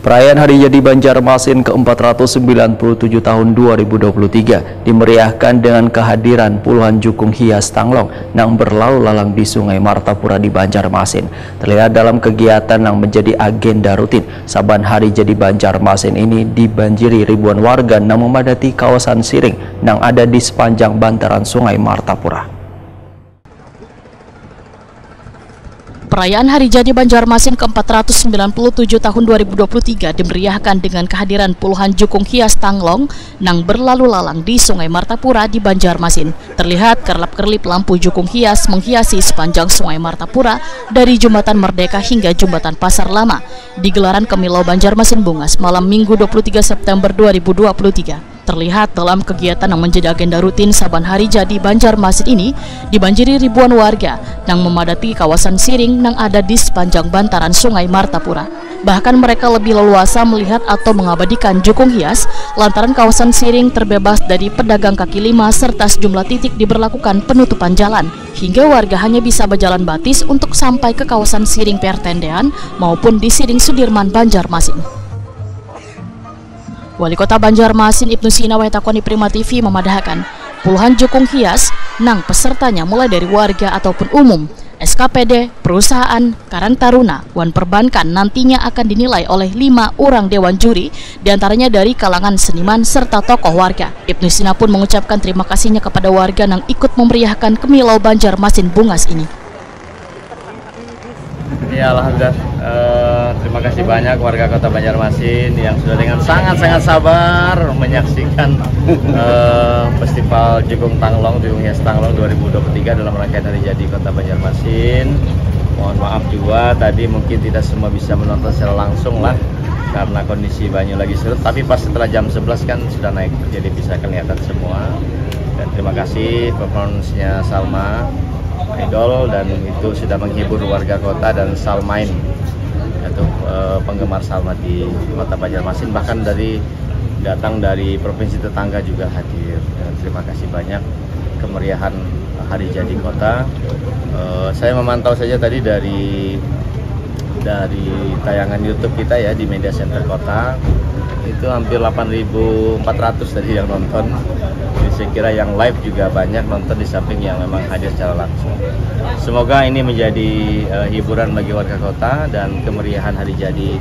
Perayaan Hari Jadi Banjarmasin ke-497 tahun 2023 dimeriahkan dengan kehadiran puluhan jukung hias tanglong yang berlalu lalang di Sungai Martapura di Banjarmasin. Terlihat dalam kegiatan yang menjadi agenda rutin, saban Hari Jadi Banjarmasin ini dibanjiri ribuan warga yang memadati kawasan Siring yang ada di sepanjang bantaran Sungai Martapura. Perayaan Hari Jadi Banjarmasin ke-497 tahun 2023 dimeriahkan dengan kehadiran puluhan jukung hias tanglong yang berlalu lalang di Sungai Martapura di Banjarmasin. Terlihat kerlap-kerlip lampu jukung hias menghiasi sepanjang Sungai Martapura dari Jembatan Merdeka hingga Jembatan Pasar Lama di gelaran Kemilau Banjarmasin Bungas malam Minggu 23 September 2023. Terlihat dalam kegiatan yang menjadi agenda rutin saban Hari Jadi Banjarmasin ini dibanjiri ribuan warga yang memadati kawasan Siring yang ada di sepanjang bantaran Sungai Martapura. Bahkan mereka lebih leluasa melihat atau mengabadikan jukung hias lantaran kawasan Siring terbebas dari pedagang kaki lima serta sejumlah titik diberlakukan penutupan jalan. Hingga warga hanya bisa berjalan batis untuk sampai ke kawasan Siring Pertendean maupun di Siring Sudirman Banjarmasin. Wali Kota Banjarmasin Ibnu Sina Wetakoni Prima TV memadahkan puluhan jukung hias nang pesertanya mulai dari warga ataupun umum, SKPD, perusahaan, Karang Taruna, wan perbankan nantinya akan dinilai oleh 5 orang dewan juri, diantaranya dari kalangan seniman serta tokoh warga. Ibnu Sina pun mengucapkan terima kasihnya kepada warga yang ikut memeriahkan Kemilau Banjarmasin Bungas ini. Ya, alhamdulillah, terima kasih banyak warga Kota Banjarmasin yang sudah dengan sangat-sangat sabar menyaksikan Festival Jukung Tanglong, Jukung Hias Tanglong 2023 dalam rangkaian Hari Jadi Kota Banjarmasin. Mohon maaf juga tadi mungkin tidak semua bisa menonton secara langsung lah karena kondisi banyu lagi surut, tapi pas setelah jam 11 kan sudah naik jadi bisa kelihatan semua. Dan terima kasih performance-nya Salma Idol, dan itu sudah menghibur warga kota dan Salmain, yaitu penggemar Salma di Kota Banjarmasin, bahkan datang dari provinsi tetangga juga hadir. Dan terima kasih banyak kemeriahan Hari Jadi Kota. Saya memantau saja tadi dari tayangan YouTube kita ya di Media Center Kota, itu hampir 8.400 tadi yang nonton. Jadi saya kira yang live juga banyak nonton di samping yang memang hadir secara langsung. Semoga ini menjadi hiburan bagi warga kota dan kemeriahan Hari Jadi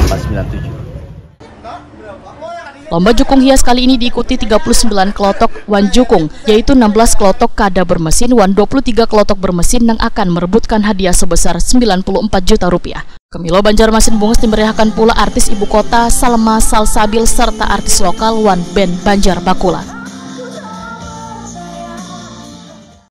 497. Lomba jukung hias kali ini diikuti 39 kelotok wan jukung, yaitu 16 kelotok kada bermesin wan 23 kelotok bermesin yang akan merebutkan hadiah sebesar 94 juta rupiah. Kemilau Banjarmasin Bungas dimeriahkan pula artis ibu kota Salma Salsabil serta artis lokal wan band Banjar Bakula.